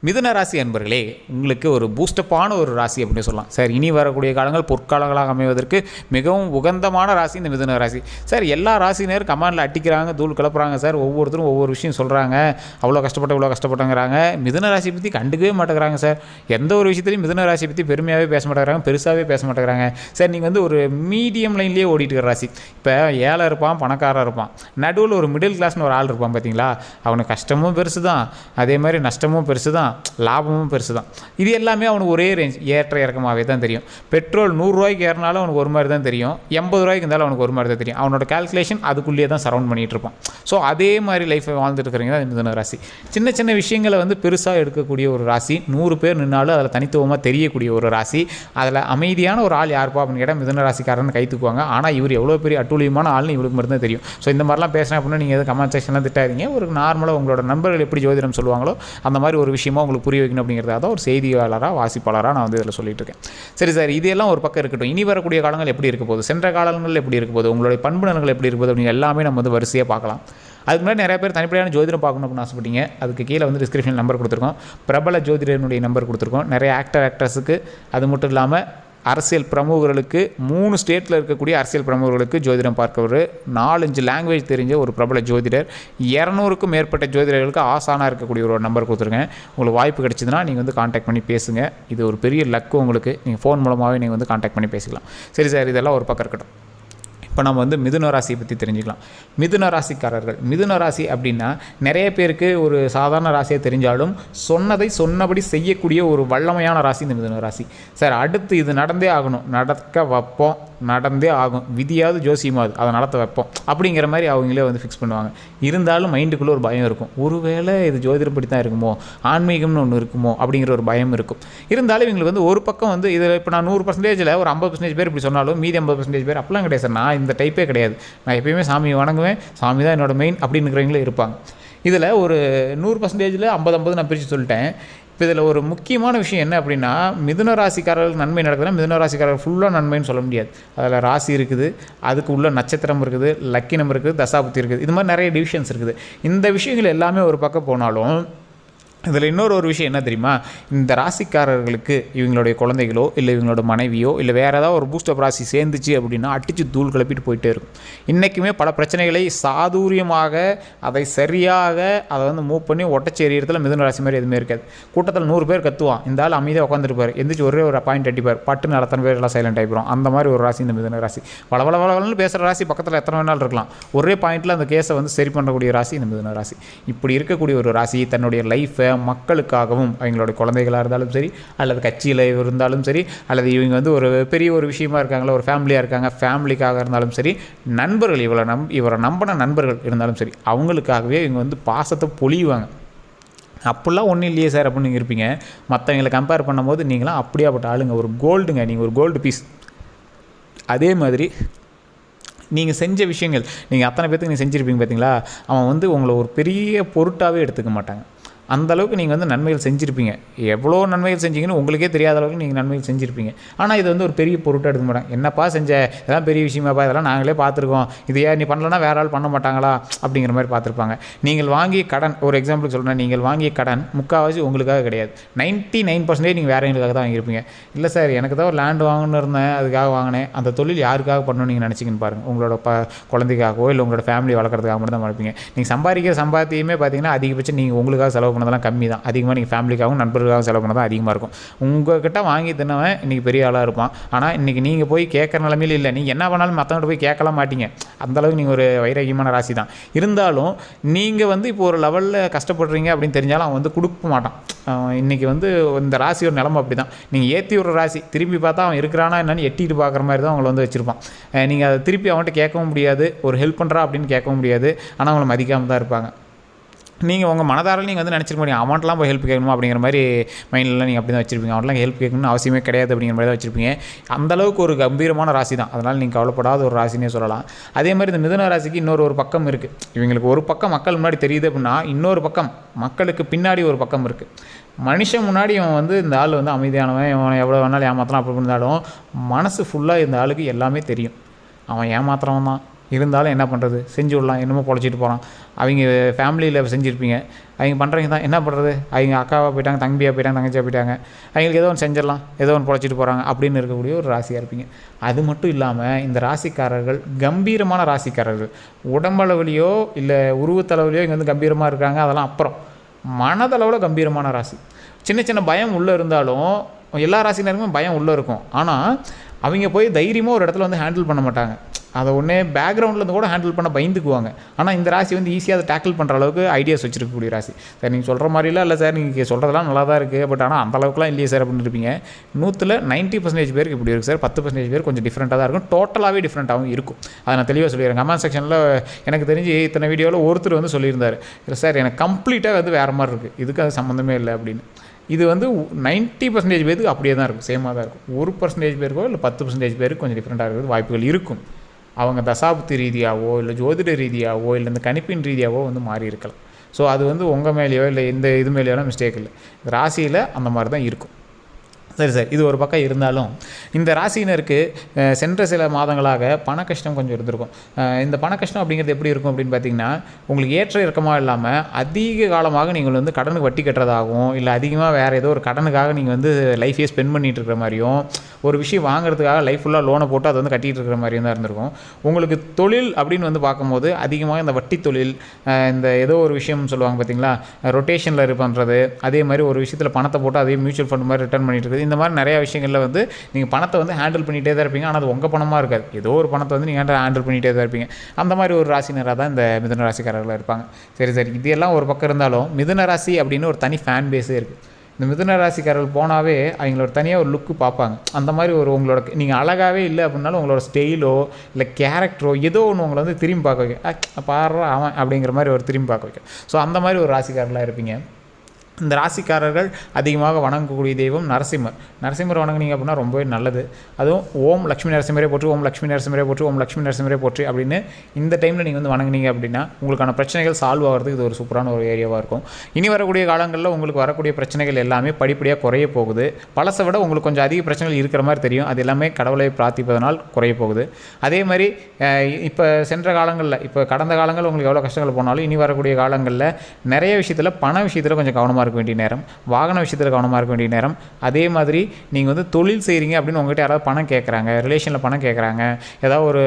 மிதுன ராசி அன்பர்களே, உங்களுக்கு ஒரு பூஸ்டப்பான ஒரு ராசி அப்படின்னு சொல்லலாம் சார். இனி வரக்கூடிய காலங்கள் பொற்காலங்களாக அமைவதற்கு மிகவும் உகந்தமான ராசி இந்த மிதுன ராசி சார். எல்லா ராசினரும் கமாண்டில் அட்டிக்கிறாங்க, தூள் கிளப்புறாங்க சார். ஒவ்வொருத்தரும் ஒவ்வொரு விஷயம் சொல்கிறாங்க. இவ்வளோ கஷ்டப்பட்டங்கிறாங்க. மிதுன ராசி பற்றி கண்டுக்கவே மாட்டேங்கிறாங்க சார். எந்த ஒரு விஷயத்துலையும் மிதுன ராசி பற்றி பெருமையாகவே பேச மாட்டேங்கிறாங்க, பெருசாகவே பேச மாட்டேங்கிறாங்க சார். நீங்கள் வந்து ஒரு மீடியம் லைன்லேயே ஓடிட்டு இருக்கிற ராசி. இப்போ ஏழை இருப்பான், பணக்காரர் இருப்பான், நடுவில் ஒரு மிடில் கிளாஸ்னு ஒரு ஆள் இருப்பான் பார்த்தீங்களா. அவனுக்கு கஷ்டமும் பெருசு தான், அதே மாதிரி நஷ்டமும் பெருசு தான், லாபமும் பெருசு தான். இது எல்லாமே அவனுக்கு ஒரே ரேஞ்ச், ஏற்ற இறக்கமாகவே தான் தெரியும். பெட்ரோல் 100 ரூபாய்க்கு ஏறினாலும் அவனுக்கு ஒரு மாதிரி தான் தெரியும், 80 ரூபாய்க்கு இருந்தாலும் அவனுக்கு ஒரு மாதிரி தான் தெரியும். அவனோட கால்குலேஷன் அதுக்குள்ளேயே தான் சரௌண்ட் பண்ணிகிட்டு இருப்பான். ஸோ அதே மாதிரி லைஃப்பை வாழ்ந்துட்டு இருக்கிறீங்க தான் மிதுன ராசி. சின்ன சின்ன விஷயங்களை வந்து பெருசாக எடுக்கக்கூடிய ஒரு ராசி. 100 பேர் நின்னாலும் அதில் தனித்துவமாக தெரியக்கூடிய ஒரு ராசி. அதில் அமைதியான ஒரு ஆள் யாருப்பா அப்படின்னு கேட்டால் மிதுன ராசிக்காரன்னு கை தூக்குவாங்க. ஆனால் இவர் எவ்வளோ பெரிய அட்டூழியமான ஆள்னு இவருக்கு மட்டும் தான் தெரியும். ஸோ இந்த மாதிரிலாம் பேசுகிறேன் அப்படின்னா நீங்கள் எதுவும் கமெண்ட் செக்ஷனில் திட்டாதீங்க. ஒரு நார்மலாக உங்களோட நண்பர்கள் எப்படி ஜோதிடம் சொல்லுவாங்களோ அந்த மாதிரி ஒரு விஷயமா உங்களுக்கு புரிய வைக்கணும் அப்படிங்கிறத தான் ஒரு செய்தியாளராக வாசிப்பாளராக நான் வந்து இதில் சொல்லிட்டு இருக்கேன். சரி சார், இதெல்லாம் ஒரு பக்கம் இருக்கட்டும். இனி வரக்கூடிய காலங்கள் எப்படி இருக்க போகுது, சென்ற காலங்கள் எப்படி இருக்க போகுது, உங்களுடைய பண்புணர்கள் எப்படி இருக்க போகுது அப்படிங்கிற எல்லாமே நம்ம வந்து வரிசையாக பார்க்கலாம். அதுக்கு முன்னாடி நிறைய பேர் தனிப்படையான ஜோதிடம் பார்க்கணும் அப்படின்னு ஆசைப்பட்டீங்க. அதுக்கு கீழே வந்து டிஸ்கிரிப்ஷன் நம்பர் கொடுத்துருக்கோம், பிரபல ஜோதிடனுடைய நம்பர் கொடுத்துருக்கோம். நிறைய ஆக்டர்ஸுக்கு, அது மட்டும் இல்லாமல் அரசியல் பிரமுகர்களுக்கு, 3 ஸ்டேட்டில் இருக்கக்கூடிய அரசியல் பிரமுகர்களுக்கு ஜோதிடம் பார்க்க ஒரு 4-5 லாங்குவேஜ் தெரிஞ்ச ஒரு பிரபல ஜோதிடர், 200க்கும் மேற்பட்ட ஜோதிடர்களுக்கு ஆசானாக இருக்கக்கூடிய ஒரு நம்பர் கொடுத்துருங்க. உங்களுக்கு வாய்ப்பு கிடைச்சதுன்னா நீங்கள் வந்து காண்டாக்ட் பண்ணி பேசுங்க. இது ஒரு பெரிய லக்கு உங்களுக்கு. நீங்கள் ஃபோன் மூலமாகவே நீங்கள் வந்து காண்டாக்ட் பண்ணி பேசிக்கலாம். சரி சார், இதெல்லாம் ஒரு பக்கம் இருக்கட்டும். இப்போ நம்ம வந்து மிதுன ராசியை பற்றி தெரிஞ்சுக்கலாம். மிதுன ராசிக்காரர்கள், மிதுன ராசி அப்படின்னா நிறைய பேருக்கு ஒரு சாதாரண ராசியாக தெரிஞ்சாலும் சொன்னதை சொன்னபடி செய்யக்கூடிய ஒரு வல்லமையான ராசி இந்த மிதுன ராசி சார். அடுத்து இது நடந்தே ஆகணும், நடக்க வைப்போம், நடந்தே ஆகும், விதியாவது ஜோசியமாவது அதை நடத்த வைப்போம் அப்படிங்கிற மாதிரி அவங்களே வந்து ஃபிக்ஸ் பண்ணுவாங்க. இருந்தாலும் மைண்டுக்குள்ளே ஒரு பயம் இருக்கும். ஒருவேளை இது ஜோதிடப்படி தான் இருக்குமோ, ஆன்மீகம்னு ஒன்று இருக்குமோ அப்படிங்கிற ஒரு பயம் இருக்கும். இருந்தாலும் இவங்களுக்கு வந்து ஒரு பக்கம் வந்து இதில் இப்போ நான் 100%ல் ஒரு 50% பேர் இப்படி சொன்னாலும் மீதி 50% பேர் அப்படிலாம் கிடையாது சார், நான் இந்த டைப்பே கிடையாது, நான் எப்பயுமே சாமியை வணங்குவேன், சாமி தான் என்னோட மெயின் அப்படின்னுக்கிறவங்களே இருப்பாங்க. இதில் ஒரு 100%ல் 50-50 நான் பிரித்து சொல்லிட்டேன். இப்போ இதில் ஒரு முக்கியமான விஷயம் என்ன அப்படின்னா, மிதுன ராசிக்காரர்களுக்கு நன்மை நடக்குதுன்னா மிதுன ராசிக்காரர்கள் ஃபுல்லாக நன்மைன்னு சொல்ல முடியாது. அதில் ராசி இருக்குது, அதுக்கு உள்ள நட்சத்திரம் இருக்குது, லக்கினம் இருக்குது, தசாபுத்தி இருக்குது, இது மாதிரி நிறைய டிவிஷன்ஸ் இருக்குது. இந்த விஷயங்கள் எல்லாமே ஒரு பக்கம் போனாலும் இதில் இன்னொரு விஷயம் என்ன தெரியுமா, இந்த ராசிக்காரர்களுக்கு இவங்களுடைய குழந்தைகளோ இல்லை இவங்களோட மனைவியோ இல்லை வேறு ஏதாவது ஒரு பூஸ்டப் ராசி சேர்ந்துச்சு அப்படின்னா அடித்து தூள் கிளப்பிட்டு போயிட்டே இருக்கும். இன்றைக்குமே பல பிரச்சனைகளை சாதுரியமாக அதை சரியாக அதை வந்து மூவ் பண்ணி ஒட்டச்சி எறியறதுல மிதுன ராசி மாதிரி எதுவுமே இருக்காது. கூட்டத்தில் 100 பேர் கத்துவான், இந்த ஆள் அமைதியாக உட்காந்துருப்பார், எந்திரிச்சு ஒரே ஒரு பாயிண்ட் அடிப்பார், பட்டுன்னு அத்தனை பேர் எல்லாம் சைலண்ட் ஆகிப்போம். அந்த மாதிரி ஒரு ராசி இந்த மிதுன ராசி. வளவளன்னு பேசுகிற ராசி பக்கத்தில் எத்தனை வேணாலும் இருக்கலாம், ஒரே பாயிண்டில் அந்த கேஸை வந்து சரி பண்ணக்கூடிய ராசி இந்த மிதுன ராசி. இப்படி இருக்கக்கூடிய ஒரு ராசி தன்னுடைய லைஃப்பை மக்களுக்காகவும், அவங்களோட குழந்தைகளாக இருந்தாலும் சரி, அல்லது கட்சியில் இருந்தாலும் சரி, அல்லது இவங்க வந்து ஒரு பெரிய ஒரு விஷயமா இருக்காங்களா, ஒரு ஃபேமிலியாக இருக்காங்க, ஃபேமிலிக்காக இருந்தாலும் சரி, நண்பர்கள் இவரை நம்பின நண்பர்கள் இருந்தாலும் சரி, அவங்களுக்காகவே இவங்க வந்து பாசத்தை பொழியுவாங்க. அப்படிலாம் ஒன்றும் இல்லையே சார் அப்படின்னு நீங்கள் இருப்பீங்க. மற்றவங்களை கம்பேர் பண்ணும்போது நீங்களாம் அப்படியாப்பட்ட ஆளுங்க, ஒரு கோல்டுங்க, நீங்கள் ஒரு கோல்டு பீஸ். அதே மாதிரி நீங்கள் செஞ்ச விஷயங்கள், நீங்கள் அத்தனை பேர்த்துக்கு நீங்கள் செஞ்சுருப்பீங்க பார்த்தீங்களா, அவன் வந்து உங்களை ஒரு பெரிய பொருட்டாகவே எடுத்துக்க மாட்டாங்க. அந்தளவுக்கு நீங்கள் வந்து நன்மைகள் செஞ்சுருப்பீங்க. எவ்வளோ நன்மைகள் செஞ்சீங்கன்னு உங்களுக்கே தெரியாத அளவுக்கு நீங்கள் நன்மைகள் செஞ்சுருப்பீங்க. ஆனால் இது வந்து ஒரு பெரிய பொருட்டாக எடுக்க மாட்டாங்க. என்னப்பா செஞ்ச, இதெல்லாம் பெரிய விஷயமாப்பா, இதெல்லாம் நாங்களே பார்த்துருக்கோம், இது ஏன் நீ பண்ணலன்னா வேறு ஆள் பண்ண மாட்டாங்களா அப்படிங்கிற மாதிரி பார்த்துருப்பாங்க. நீங்கள் வாங்கிய கடன், ஒரு எக்ஸாம்பிளுக்கு சொல்கிறேன், நீங்கள் வாங்கிய கடன் முக்கால்வாசி உங்களுக்காக கிடையாது, 99% நீங்கள் வேறு எங்களுக்காக தான் வாங்கியிருப்பீங்க. இல்லை சார், எனக்கு தான் ஒரு லேண்ட் வாங்கணும்னு இருந்தேன், அதுக்காக வாங்கினேன், அந்த தொழில் யாருக்காக பண்ணணும்னு நீங்கள் நினச்சிங்கன்னு பாருங்கள். உங்களோட குழந்தைக்காகவோ இல்லை உங்களோட ஃபேமிலி வளர்க்குறதுக்காக மட்டும் தான் வளர்ப்பீங்க. நீங்கள் சம்பாதிக்கிற சம்பாத்தியமே பார்த்தீங்கன்னா அதிகபட்சம் நீங்கள் உங்களுக்காக செலவு பண்ணதெல்லாம் கம்மி தான். அதிகமாக நீங்கள் ஃபேமிலிக்காகவும் நண்பர்களுக்காகவும் செலவு பண்ண தான் அதிகமாக இருக்கும். உங்கள்கிட்ட வாங்கி தின்னவன் இன்றைக்கி பெரிய ஆளாக இருப்பான். ஆனால் இன்றைக்கி நீங்கள் போய் கேட்குற நிலமையில இல்லை, நீங்கள் என்ன பண்ணாலும் மற்றவங்கள்ட்ட போய் கேட்கலாம் மாட்டீங்க. அந்தளவுக்கு நீங்கள் ஒரு வைராகியமான ராசி தான். இருந்தாலும் நீங்கள் வந்து இப்போ ஒரு லெவலில் கஷ்டப்படுறீங்க அப்படின்னு தெரிஞ்சாலும் அவன் வந்து கொடுக்க மாட்டான். இன்றைக்கி வந்து இந்த ராசியோட நிலமை அப்படி தான். நீங்கள் ஏற்றி ஒரு ராசி, திரும்பி பார்த்தா அவன் இருக்கிறானா என்னன்னு எட்டிட்டு பார்க்குற மாதிரி தான் அவங்கள வந்து வச்சுருப்பான். நீங்கள் அதை திருப்பி அவன்கிட்ட கேட்கவும் முடியாது, ஒரு ஹெல்ப் பண்ணுறா அப்படின்னு கேட்கவும் முடியாது. ஆனால் அவங்கள மதிக்காமல் தான் இருப்பாங்க. நீங்கள் உங்கள் மனதாரில் நீங்கள் வந்து நினச்சிருக்க முடியும், அமௌண்ட்லாம் போய் ஹெல்ப் கேட்கணுமா அப்படிங்கிற மாதிரி மைண்டில் நீங்கள் அப்படி தான் வச்சுருப்பீங்க. அவன்லாம் ஹெல்ப் கேட்கணும்னு அவசியமே கிடையாது அப்படிங்கிற மாதிரி தான் வச்சுருப்பீங்க. அந்தளவுக்கு ஒரு கம்பீரமான ராசி தான். அதனால் நீங்கள் கவலைப்படாத ஒரு ராசினே சொல்லலாம். அதே மாதிரி இந்த மிதுன ராசிக்கு இன்னொரு பக்கம் இருக்குது. இவங்களுக்கு ஒரு பக்கம் மக்கள் முன்னாடி தெரியுது அப்படின்னா இன்னொரு பக்கம் மக்களுக்கு பின்னாடி ஒரு பக்கம் இருக்குது. மனுஷன் முன்னாடி இவன் வந்து இந்த ஆள் வந்து அமைதியானவன், இவன் எவ்வளோ வேணாலும் ஏமாற்றலாம் அப்படி இருந்தாலும் மனசு ஃபுல்லாக இந்த ஆளுக்கு எல்லாமே தெரியும். அவன் ஏமாத்துறவன் தான், இருந்தாலும் என்ன பண்ணுறது, செஞ்சு விடலாம், என்னமோ பொழைச்சிட்டு போகிறான். அவங்க ஃபேமிலியில் செஞ்சுருப்பீங்க, அவங்க பண்ணுறவங்க தான் என்ன பண்ணுறது, அவங்க அக்காவாக போயிட்டாங்க, தம்பியாக போயிட்டாங்க, தங்கச்சியாக போயிட்டாங்க, அவங்களுக்கு ஏதோ ஒன்று செஞ்சிடலாம், ஏதோ ஒன்று பொழைச்சிட்டு போகிறாங்க அப்படின்னு இருக்கக்கூடிய ஒரு ராசியாக இருப்பீங்க. அது மட்டும் இல்லாமல் இந்த ராசிக்காரர்கள் கம்பீரமான ராசிக்காரர்கள். உடம்பளவுலையோ இல்லை உருவத்தளவுலையோ இங்கே வந்து கம்பீரமாக இருக்காங்க, அதெல்லாம் அப்புறம். மனதளவில் கம்பீரமான ராசி. சின்ன சின்ன பயம் உள்ளே இருந்தாலும் எல்லா ராசினருக்குமே பயம் உள்ளே இருக்கும். ஆனால் அவங்க போய் தைரியமாக ஒரு இடத்துல வந்து ஹேண்டில் பண்ண மாட்டாங்க. அதை ஒன்றே பேக்ரவுண்ட்லேருந்து கூட ஹேண்டில் பண்ண பயந்துக்குவாங்க. ஆனால் இந்த ராசி வந்து ஈஸியாக அதை டேக்கிள் பண்ணுற அளவுக்கு ஐடியாஸ் வச்சுருக்கக்கூடிய ராசி. சார் நீங்கள் சொல்கிற மாதிரிலாம் இல்லை சார், நீங்கள் சொல்கிறதெல்லாம் நல்லா தான் இருக்குது, பட் ஆனால் அந்த அளவுக்குலாம் இல்லையே சார் அப்படின்னு இருப்பீங்க. 100ல் 90% பேருக்கு இப்படி இருக்குது சார். 10% பேர் கொஞ்சம் டிஃப்ரெண்ட்டாக தான் இருக்கும், டோட்டலாகவே டிஃப்ரெண்ட்டாகவும் இருக்கும். அதை நான் தெளிவாக சொல்லிடுறேன். கமெண்ட் செக்ஷனில் எனக்கு தெரிஞ்சு இத்தனை வீடியோவில் ஒருத்தர் வந்து சொல்லியிருந்தார், இல்லை சார் எனக்கு கம்ப்ளீட்டாக வந்து வேறு மாதிரி இருக்குது, இதுக்கு அது சம்மந்தமே இல்லை அப்படின்னு. இது வந்து 90% பேருக்கு அப்படியே தான் இருக்கும், சேமாக தான் இருக்கும். 1% பேருக்கோ இல்லை 10% பேருக்கு கொஞ்சம் டிஃப்ரெண்ட்டாக இருக்கிறது வாய்ப்புகள் இருக்கும். அவங்க தசாபுத்தி ரீதியாகவோ இல்லை ஜோதிட ரீதியாகவோ இல்லை இந்த கணிப்பின் ரீதியாகவோ வந்து மாறி இருக்கலாம். ஸோ அது வந்து உங்கள் மேலேயோ இல்லை இந்த இது மேலேயோ மிஸ்டேக் இல்லை, ராசியில் அந்த மாதிரி தான் இருக்கும். சரி சார், இது ஒரு பக்கம் இருந்தாலும் இந்த ராசியினருக்கு சென்ற சில மாதங்களாக பண கஷ்டம் கொஞ்சம் இருந்திருக்கும். இந்த பண கஷ்டம் அப்படிங்கிறது எப்படி இருக்கும் அப்படின்னு பார்த்தீங்கன்னா, உங்களுக்கு ஏற்ற இறக்கமாக இல்லாமல் அதிக காலமாக நீங்கள் வந்து கடனுக்கு வட்டி கட்டுறதாகவும் இல்லை அதிகமாக வேறு ஏதோ ஒரு கடனுக்காக நீங்கள் வந்து லைஃபே ஸ்பெண்ட் பண்ணிகிட்டு இருக்கிற மாதிரியும், ஒரு விஷயம் வாங்குறதுக்காக லைஃப் ஃபுல்லாக லோனை போட்டு அதை வந்து கட்டிகிட்டு இருக்கிற மாதிரியும் தான் இருந்திருக்கும். உங்களுக்கு தொழில் அப்படின்னு வந்து பார்க்கும்போது அதிகமாக இந்த வட்டி தொழில், இந்த ஏதோ ஒரு விஷயம் சொல்லுவாங்க பார்த்தீங்களா, ரொட்டேஷனில் இது பண்ணுறது, அதே மாதிரி ஒரு விஷயத்தில் பணத்தை போட்டு அதே மியூச்சுவல் ஃபண்ட் மாதிரி ரிட்டர்ன் பண்ணிட்டு இருக்குது. இந்த மாதிரி நிறையா விஷயங்களில் வந்து நீங்கள் பணத்தை வந்து ஹேண்டில் பண்ணிகிட்டே தான் இருப்பீங்க. ஆனால் அது உங்கள் பணமாக இருக்காது, ஏதோ ஒரு பணத்தை வந்து நீங்கள் ஹேண்டில் பண்ணிகிட்டே தான் இருப்பீங்க. அந்த மாதிரி ஒரு ராசினராக தான் இந்த மிதுன ராசிக்காரர்களாக இருப்பாங்க. சரி சரி, இது எல்லாம் ஒரு பக்கம் இருந்தாலும் மிதுன ராசி அப்படின்னு ஒரு தனி ஃபேன் பேஸே இருக்குது. இந்த மிதுன ராசிக்காரர்கள் போனாவே அவங்களோட தனியாக ஒரு லுக்கு பார்ப்பாங்க. அந்த மாதிரி ஒரு உங்களோட நீங்கள் அழகாகவே இல்லை அப்படின்னாலும் உங்களோட ஸ்டைலோ இல்லை கேரக்டரோ ஏதோ ஒன்று உங்களை வந்து திரும்பி பார்க்க வைக்க, பாடுறா அவன் அப்படிங்கிற மாதிரி ஒரு திரும்பி பார்க்க வைக்க. ஸோ அந்த மாதிரி ஒரு ராசிக்காரர்களாக இருப்பீங்க. இந்த ராசிக்காரர்கள் அதிகமாக வணங்கக்கூடிய தெய்வம் நரசிம்மர். நரசிம்மர் வணங்குனீங்க அப்படின்னா ரொம்பவே நல்லது. அதுவும் ஓம் லக்ஷ்மி நரசிம்மரே போற்றி, ஓம் லக்ஷ்மி நரசிம்மரே போற்றி, ஓம் லக்ஷ்மி நரசிம்மரே போற்றி அப்படின்னு இந்த டைமில் நீங்கள் வந்து வணங்குனீங்க அப்படின்னா உங்களுக்கான பிரச்சனைகள் சால்வ் ஆகிறதுக்கு இது ஒரு சூப்பரான ஒரு ஏரியாவாக இருக்கும். இனி வரக்கூடிய காலங்களில் உங்களுக்கு வரக்கூடிய பிரச்சனைகள் எல்லாமே படிப்படியாக குறைய போகுது. பழசை விட உங்களுக்கு கொஞ்சம் அதிக பிரச்சனைகள் இருக்கிற மாதிரி தெரியும். அது எல்லாமே கடவுளை பிரார்த்திப்பதனால் குறைய போகுது. அதே மாதிரி இப்போ சென்ற காலங்களில், இப்போ கடந்த காலங்களில் உங்களுக்கு எவ்வளோ கஷ்டங்கள் போனாலும் இனி வரக்கூடிய காலங்களில் நிறைய விஷயத்தில் பண விஷயத்தில் கொஞ்சம் கவனமாக இருக்க வேண்டிய நேரம், வாகன விஷயத்தில் கவனமாக இருக்க வேண்டிய நேரம். அதே மாதிரி நீங்கள் வந்து தொழில் செய்கிறீங்க அப்படின்னு உங்கள்கிட்ட யாராவது பணம் கேட்குறாங்க, ரிலேஷனில் பணம் கேட்குறாங்க, ஏதாவது ஒரு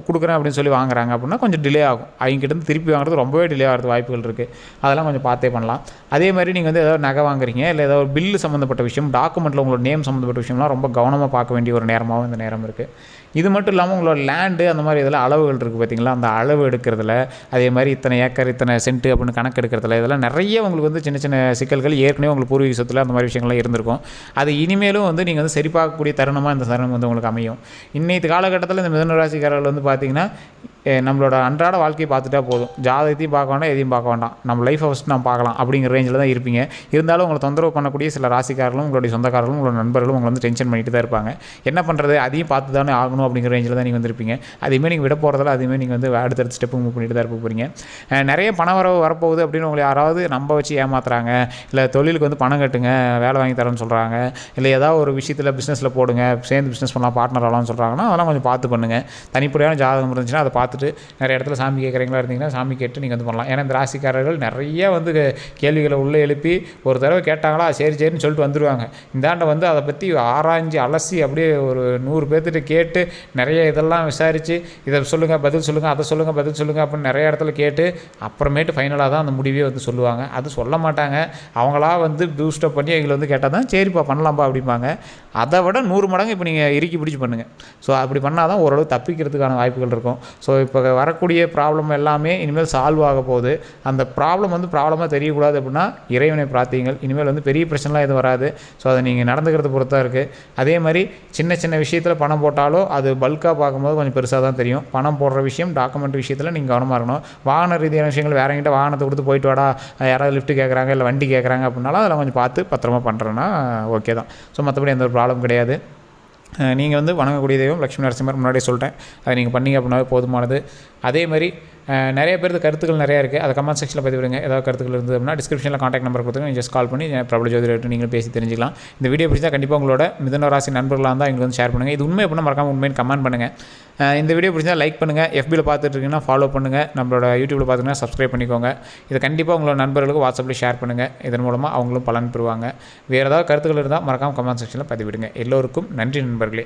கொடுக்குறேன் அப்படின்னு சொல்லி வாங்குறாங்க அப்படின்னா கொஞ்சம் டிலே ஆகும். அவங்ககிட்ட திருப்பி வாங்குறது ரொம்பவே டிலே ஆகிறது வாய்ப்புகள் இருக்குது. அதெல்லாம் கொஞ்சம் பார்த்தே பண்ணலாம். அதே மாதிரி நீங்கள் வந்து ஏதாவது நகை வாங்குறீங்க இல்லை ஏதாவது ஒரு பில்லு சம்மந்தப்பட்ட விஷயம், டாக்குமெண்ட்டில் உங்களோட நேம் சம்மந்தப்பட்ட விஷயம்லாம் ரொம்ப கவனமாக பார்க்க வேண்டிய ஒரு நேரமாகவும் இந்த நேரம் இருக்குது. இது மட்டும் இல்லாமல் உங்களோட லேண்டு அந்த மாதிரி இதெல்லாம் அளவுகள் இருக்குது பார்த்தீங்களா, அந்த அளவு எடுக்கிறதுல, அதே மாதிரி இத்தனை ஏக்கர் இத்தனை சென்ட்டு அப்படின்னு கணக்கு எடுக்கிறதுல இதெல்லாம் நிறைய உங்களுக்கு வந்து சின்ன சின்ன சிக்கல்கள் ஏற்கனவே உங்களுக்கு பூர்வீக சொத்தில் அந்த மாதிரி விஷயங்கள்லாம் இருந்திருக்கும். அது இனிமேலும் வந்து நீங்கள் வந்து சரி பார்க்கக்கூடிய தருணமாக இந்த தருணம் வந்து உங்களுக்கு அமையும். இன்னைக்கு காலகட்டத்தில் இந்த மிதுன ராசிக்காரர்கள் வந்து பார்த்திங்கன்னா நம்மளோட அன்றாட வாழ்க்கையை பார்த்துட்டா போதும், ஜாதகத்தையும் பார்க்க வேண்டாம், எதையும் பார்க்க வேண்டாம், நம்ம லைஃப்பை ஃபஸ்ட் நம்ம பார்க்கலாம் அப்படிங்கிற ரேஞ்சில் தான் இருப்பீங்க. இருந்தாலும் உங்களை தொந்தரவு பண்ணக்கூடிய சில ராசிக்காரர்களும் உங்களுடைய சொந்தக்காரர்களும் உங்களோட நண்பர்களும் உங்களை வந்து டென்ஷன் பண்ணிட்டு தான் இருப்பாங்க. என்ன பண்ணுறது, அதையும் பார்த்து தானே ஆகணும் அப்படிங்கிற ரேஞ்சில் தான் நீங்கள் வந்துருப்பீங்க. அதையுமே நீங்கள் விட போகிறதால அதையுமே நீங்கள் வந்து அடுத்தடுத்த ஸ்டெப்பு மூவ் பண்ணிட்டு தான் இருக்க போகிறீங்க. நிறைய பண வரவு வரப்போகுது அப்படின்னு உங்களை யாராவது நம்ப வச்சு ஏமாத்துறாங்க, இல்லை தொழிலுக்கு வந்து பணம் கட்டுங்க வேலை வாங்கி தரேன்னு சொல்கிறாங்க, இல்லை ஏதாவது ஒரு விஷயத்தில் பிஸ்னஸில் போடுங்க சேர்ந்து பிஸ்னஸ் பண்ணலாம் பார்ட்னர் ஆகலாம்னு சொல்கிறாங்கன்னா அதெல்லாம் கொஞ்சம் பார்த்து பண்ணுங்கள். தனிப்படையான ஜாதகம் இருந்துச்சுன்னா அதை பார்த்துட்டு நிறைய இடத்துல சாமி கேட்குறீங்களா இருந்தீங்கன்னா சாமி கேட்டு நீங்கள் வந்து பண்ணலாம். ஏன்னா இந்த ராசிக்காரர்கள் நிறைய வந்து கேள்விகளை உள்ளே எழுப்பி ஒரு தடவை கேட்டாங்களா சரி சரின்னு சொல்லிட்டு வந்துடுவாங்க. இந்தாண்டை வந்து அதை பற்றி ஆராய்ஞ்சு அலசி அப்படியே ஒரு 100 பேர்த்திட்ட கேட்டு நிறைய இதெல்லாம் விசாரித்து இதை சொல்லுங்கள் பதில் சொல்லுங்கள், அதை சொல்லுங்கள் பதில் சொல்லுங்கள் அப்படின்னு நிறைய இடத்துல கேட்டு அப்புறமேட்டு ஃபைனலாக தான் அந்த முடிவே வந்து சொல்லுவாங்க. அது சொல்ல மாட்டாங்க, அவங்களா வந்து பூஸ்டப் பண்ணி எங்களை வந்து கேட்டால் தான் சரிப்பா பண்ணலாம்ப்பா அப்படிம்பாங்க. அதை விட 100 மடங்கு இப்போ நீங்கள் இறுக்கி பிடிச்சி பண்ணுங்கள். ஸோ அப்படி பண்ணால் தான் ஓரளவு தப்பிக்கிறதுக்கான வாய்ப்புகள் இருக்கும். ஸோ இப்போ வரக்கூடிய ப்ராப்ளம் எல்லாமே இனிமேல் சால்வ் ஆக போகுது. அந்த ப்ராப்ளம் வந்து ப்ராப்ளமாக தெரியக்கூடாது அப்படின்னா இறைவனை பிரார்த்தியுங்கள். இனிமேல் வந்து பெரிய பிரச்சனைலாம் எதுவும் வராது. ஸோ அதை நீங்கள் நடந்துக்கிறது பொறுத்தான் இருக்குது. அதே மாதிரி சின்ன சின்ன விஷயத்தில் பணம் போட்டாலும் அது பல்காக பார்க்கும்போது கொஞ்சம் பெருசாக தான் தெரியும். பணம் போடுற விஷயம் டாக்குமெண்ட் விஷயத்தில் நீங்கள் கவனமாக இருக்கணும். வாகன ரீதியான விஷயங்கள் வேற எங்கிட்ட வாகனத்தை கொடுத்து போயிட்டு வாடா, யாராவது லிஃப்ட் கேட்குறாங்க இல்லை வண்டி கேட்குறாங்க அப்படின்னாலும் அதெல்லாம் கொஞ்சம் பார்த்து பத்திரமா பண்ணுறேன்னா ஓகே தான். ஸோ மற்றபடி எந்த ஒரு ப்ராப்ளம் கிடையாது. நீங்கள் வந்து வணங்கக்கூடிய தெய்வம் லட்சுமி நரசிம்மர் முன்னாடியே சொல்லிட்டேன். அதை நீங்கள் பண்ணிங்க அப்படின்னாவே போதுமானது. அதேமாதிரி நிறைய பேருக்கு கருத்துக்கள் நிறையா இருக்குது. அதை கமெண்ட் செக்ஷனில் பதிவு விடுங்க. ஏதாவது கருத்துக்கள் இருந்தது அப்படின்னா டிஸ்கிரிப்ஷனில் காண்டாக்ட் நம்பர் கொடுத்துருங்க. நீங்கள் ஜஸ்ட் கால் பண்ணி பிரபல ஜோதிடர்கிட்ட நீங்கள் பேசி தெரிஞ்சிக்கலாம். இந்த வீடியோ பிடிச்சா கண்டிப்பாக உங்களோட மிதுன ராசி நண்பர்களாக இருந்தால் எங்களுக்கு வந்து ஷேர் பண்ணுங்கள். இது உண்மை அப்படின்னா மறக்காமல் உண்மைன்னு கமெண்ட் பண்ணுங்கள். இந்த வீடியோ பிடிச்சா லைக் பண்ணுங்கள். FBயில் பார்த்துட்டு இருக்கீங்கன்னா ஃபாலோ பண்ணுங்கள். நம்மளோட யூடியூப்பில் பார்த்துங்கன்னா சப்ஸ்கிரைப் பண்ணிக்கோங்க. இதை கண்டிப்பாக உங்களோட நண்பர்களுக்கு வாட்ஸ்அப்பில் ஷேர் பண்ணுங்கள். இதன் மூலமாக அவங்களும் பலன் பெறுவாங்க. வேறு ஏதாவது கருத்துக்கள் இருந்தால் மறக்காமல் கமெண்ட் செக்ஷனில் பதிவிடுங்க. எல்லோருக்கும் நன்றி நண்பர்களே.